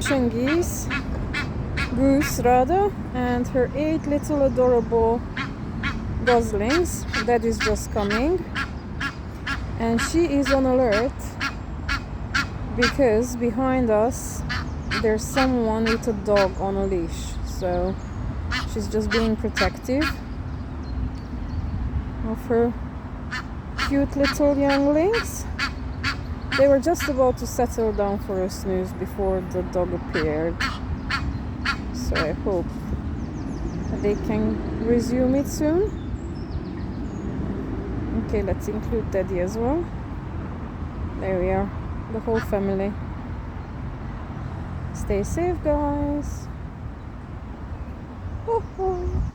Russian goose rather, and her 8 little adorable goslings. That is just coming, and she is on alert because behind us there's someone with a dog on a leash, so she's just being protective of her cute little younglings. They were just about to settle down for a snooze before the dog appeared, so I hope they can resume it soon. Okay, let's include Daddy as well. There we are, the whole family. Stay safe, guys. Oh, oh.